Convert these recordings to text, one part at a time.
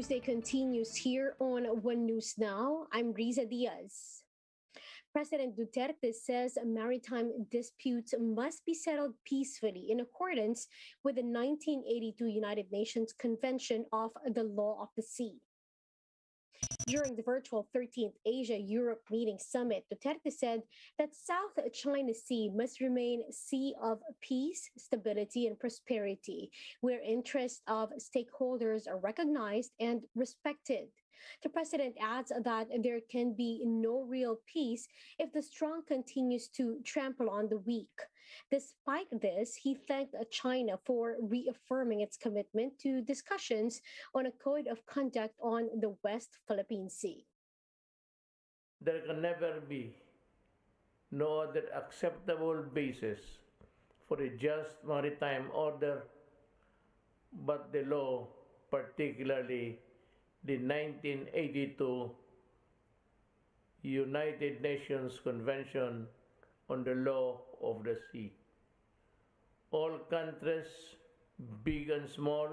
Newsday continues here on One News Now. I'm Riza Diaz. President Duterte says maritime disputes must be settled peacefully in accordance with the 1982 United Nations Convention of the Law of the Sea. During the virtual 13th Asia-Europe Meeting Summit, Duterte said that South China Sea must remain a sea of peace, stability, and prosperity, where interests of stakeholders are recognized and respected. The president adds that there can be no real peace if the strong continues to trample on the weak. Despite this, he thanked China for reaffirming its commitment to discussions on a code of conduct on the West Philippine Sea. There can never be no other acceptable basis for a just maritime order but the law, particularly the 1982 United Nations Convention on the Law of the Sea. All countries, big and small,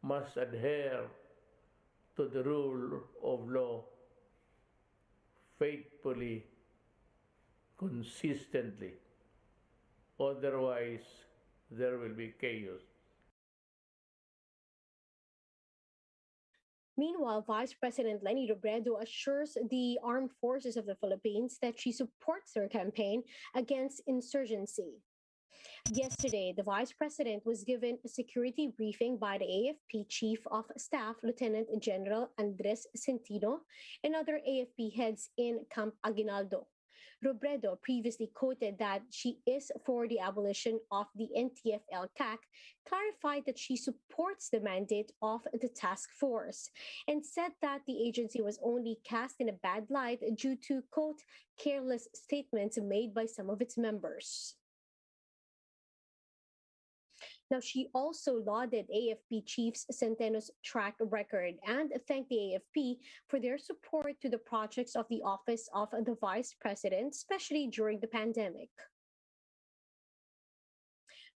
must adhere to the rule of law faithfully, consistently. Otherwise, there will be chaos. Meanwhile, Vice President Leni assures the armed forces of the Philippines that she supports their campaign against insurgency. Yesterday, the Vice President was given a security briefing by the AFP Chief of Staff, Lieutenant General Andres Centino, and other AFP heads in Camp Aguinaldo. Robredo previously quoted that she is for the abolition of the NTF-LCAC, clarified that she supports the mandate of the task force, and said that the agency was only cast in a bad light due to, quote, careless statements made by some of its members. Now, she also lauded AFP Chiefs Centeno's track record and thanked the AFP for their support to the projects of the Office of the Vice President, especially during the pandemic.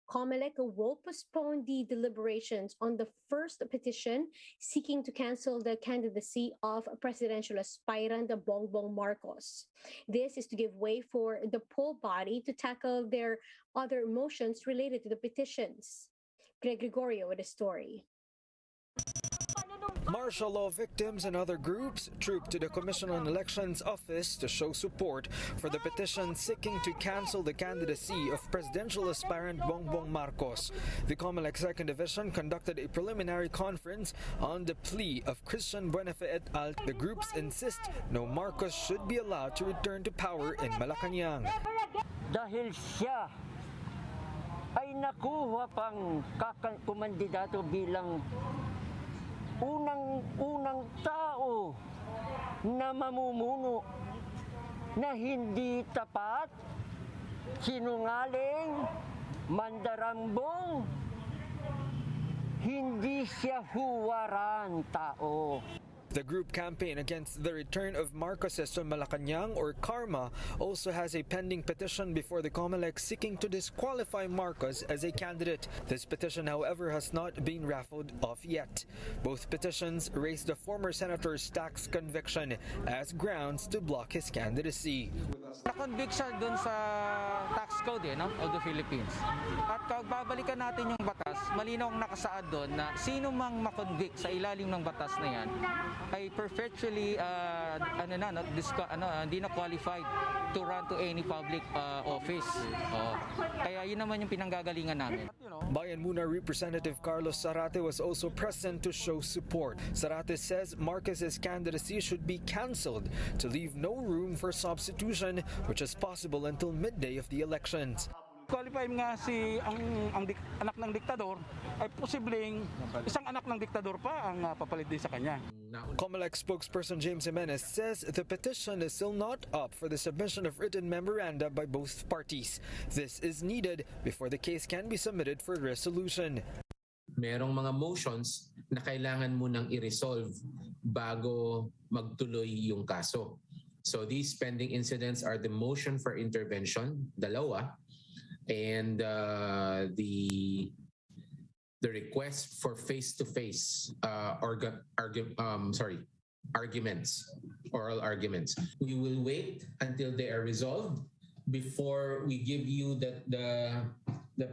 COMELEC will postpone the deliberations on the first petition seeking to cancel the candidacy of presidential aspirant Bongbong Marcos. This is to give way for the poll body to tackle their other motions related to the petitions. Greg Gregorio with a story. Martial law victims and other groups trooped to the Commission on Elections office to show support for the petition seeking to cancel the candidacy of presidential aspirant Bongbong Marcos. The COMELEC 2nd Division conducted a preliminary conference on the plea of Christian Buenafe et al. The groups insist no Marcos should be allowed to return to power in Malacanang. Dahil siya ay nakuha pang kumandidato bilang unang tao na mamumuno na hindi tapat, sinungaling, mandarambong, hindi siya huwaran tao. The group campaign against the return of Marcoses to Malacanang, or KARMA, also has a pending petition before the COMELEC seeking to disqualify Marcos as a candidate. This petition, however, has not been raffled off yet. Both petitions raise the former senator's tax conviction as grounds to block his candidacy. Na-convict siya dun sa tax code of the Philippines. At kung babalikan natin yung batas, malinaw ang nakasaad doon na sino mang ma-convict sa ilalim ng batas na yan ay perpetually hindi na qualified to run to any public office. Kaya yun naman yung pinanggagalingan namin. Bayan Muna Representative Carlos Zarate was also present to show support. Zarate says Marcos's candidacy should be cancelled to leave no room for substitution, which is possible until midday of the elections. Qualify nga si ang anak ng diktador ay posibleng isang anak ng diktador pa ang papalit din sa kanya. COMELEC spokesperson James Jimenez says the petition is still not up for the submission of written memoranda by both parties. This is needed before the case can be submitted for resolution. Merong mga motions na kailangan munang i-resolve bago magtuloy yung kaso. So these pending incidents are the motion for intervention, dalawa, and the the request for face-to-face arguments, oral arguments. We will wait until they are resolved before we give you the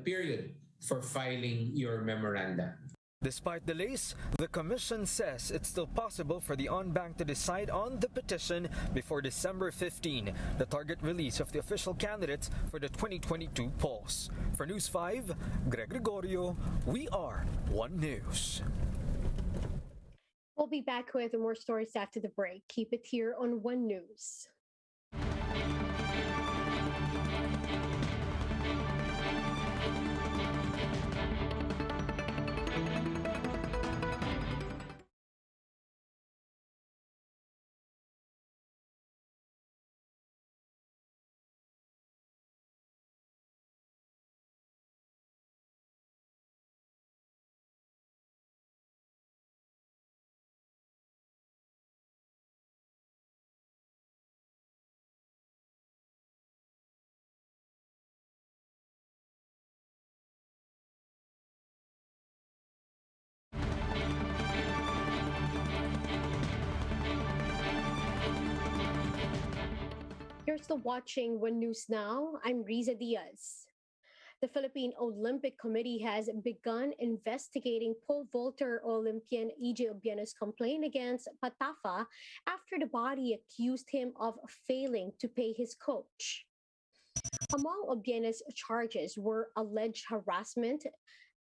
period for filing your memoranda. Despite delays, the Commission says it's still possible for the on-bank to decide on the petition before December 15, the target release of the official candidates for the 2022 polls. For News 5, Greg Gregorio, we are One News. We'll be back with more stories after the break. Keep it here on One News. You're still watching One News Now. I'm Riza Diaz. The Philippine Olympic Committee has begun investigating pole vaulter Olympian EJ Obiena's complaint against PATAFA after the body accused him of failing to pay his coach. Among Obiena's charges were alleged harassment,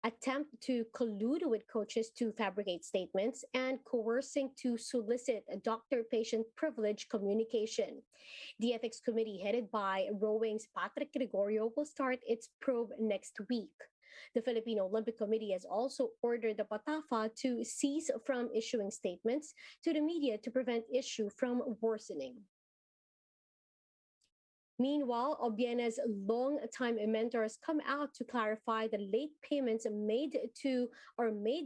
attempt to collude with coaches to fabricate statements, and coercing to solicit a doctor-patient privilege communication. The Ethics Committee, headed by rowing's Patrick Gregorio, will start its probe next week. The Philippine Olympic Committee has also ordered the PATAFA to cease from issuing statements to the media to prevent issue from worsening. Meanwhile, Obiena's long-time mentors come out to clarify the late payments made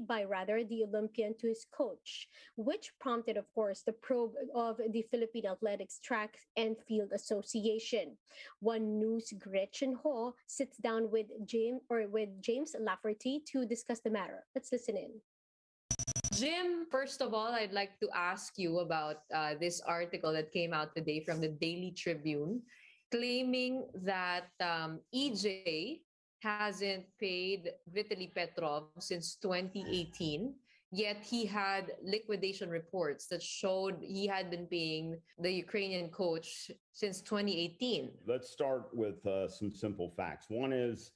by the Olympian to his coach, which prompted, of course, the probe of the Philippine Athletics Track and Field Association. One News Gretchen Ho sits down with James Lafferty to discuss the matter. Let's listen in. Jim, first of all, I'd like to ask you about this article that came out today from the Daily Tribune, claiming that EJ hasn't paid Vitaly Petrov since 2018, yet he had liquidation reports that showed he had been paying the Ukrainian coach since 2018. Let's start with some simple facts. One is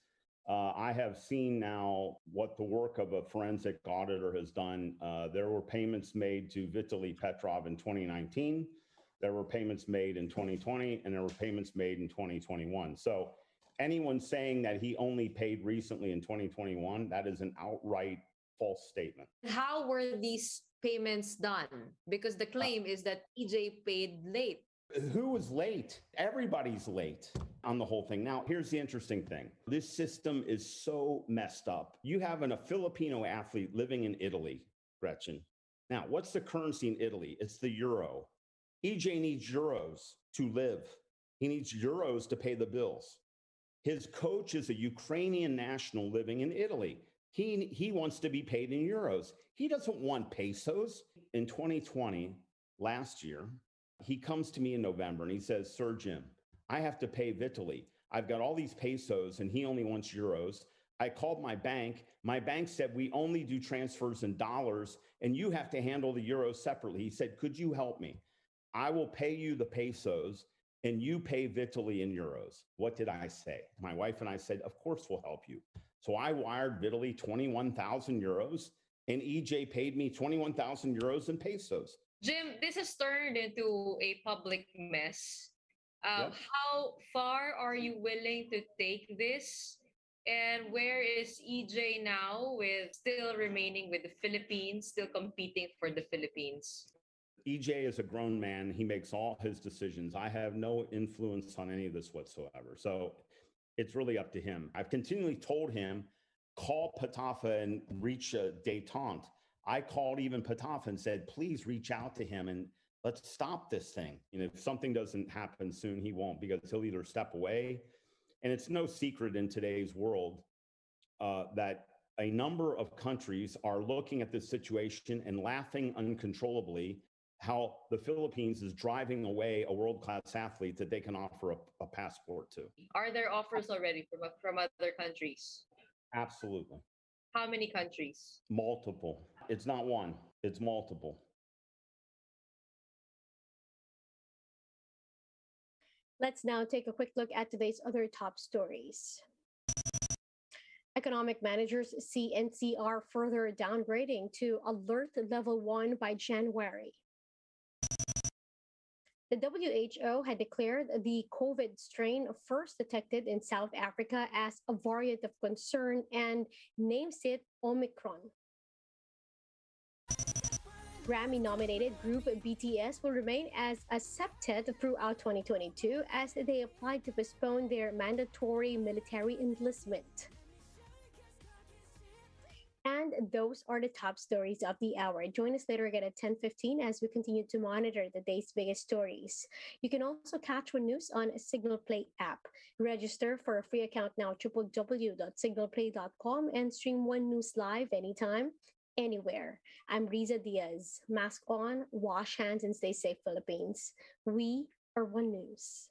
I have seen now what the work of a forensic auditor has done. There were payments made to Vitaly Petrov in 2019. There were payments made in 2020, and there were payments made in 2021. So anyone saying that he only paid recently in 2021, that is an outright false statement. How were these payments done? Because the claim is that EJ paid late. Who was late? Everybody's late on the whole thing. Now, here's the interesting thing. This system is so messed up. You have a Filipino athlete living in Italy, Gretchen. Now, what's the currency in Italy? It's the euro. EJ needs euros to live. He needs euros to pay the bills. His coach is a Ukrainian national living in Italy. He wants to be paid in euros. He doesn't want pesos. In 2020, last year, he comes to me in November and he says, Sir Jim, I have to pay Vitaly. I've got all these pesos and he only wants euros. I called my bank. My bank said, we only do transfers in dollars and you have to handle the euros separately. He said, could you help me? I will pay you the pesos and you pay Vitaly in euros. What did I say? My wife and I said, of course we'll help you. So I wired Vitaly 21,000 euros and EJ paid me 21,000 euros in pesos. Jim, this has turned into a public mess. Yep. How far are you willing to take this? And where is EJ now with still remaining with the Philippines, still competing for the Philippines? EJ is a grown man. He makes all his decisions. I have no influence on any of this whatsoever. So it's really up to him. I've continually told him, call PATAFA and reach a détente. I called even PATAFA and said, please reach out to him and let's stop this thing. If something doesn't happen soon, he won't, because he'll either step away. And it's no secret in today's world that a number of countries are looking at this situation and laughing uncontrollably how the Philippines is driving away a world-class athlete that they can offer a passport to. Are there offers already from other countries? Absolutely. How many countries? Multiple. It's not one, it's multiple. Let's now take a quick look at today's other top stories. Economic managers see NCR further downgrading to alert level 1 by January. The WHO had declared the COVID strain first detected in South Africa as a variant of concern and names it Omicron. Grammy-nominated group BTS will remain as accepted throughout 2022 as they applied to postpone their mandatory military enlistment. And those are the top stories of the hour. Join us later again at 10:15 as we continue to monitor the day's biggest stories. You can also catch One News on Signal Play app. Register for a free account now, www.signalplay.com, and stream One News live anytime, anywhere. I'm Riza Diaz. Mask on, wash hands, and stay safe, Philippines. We are One News.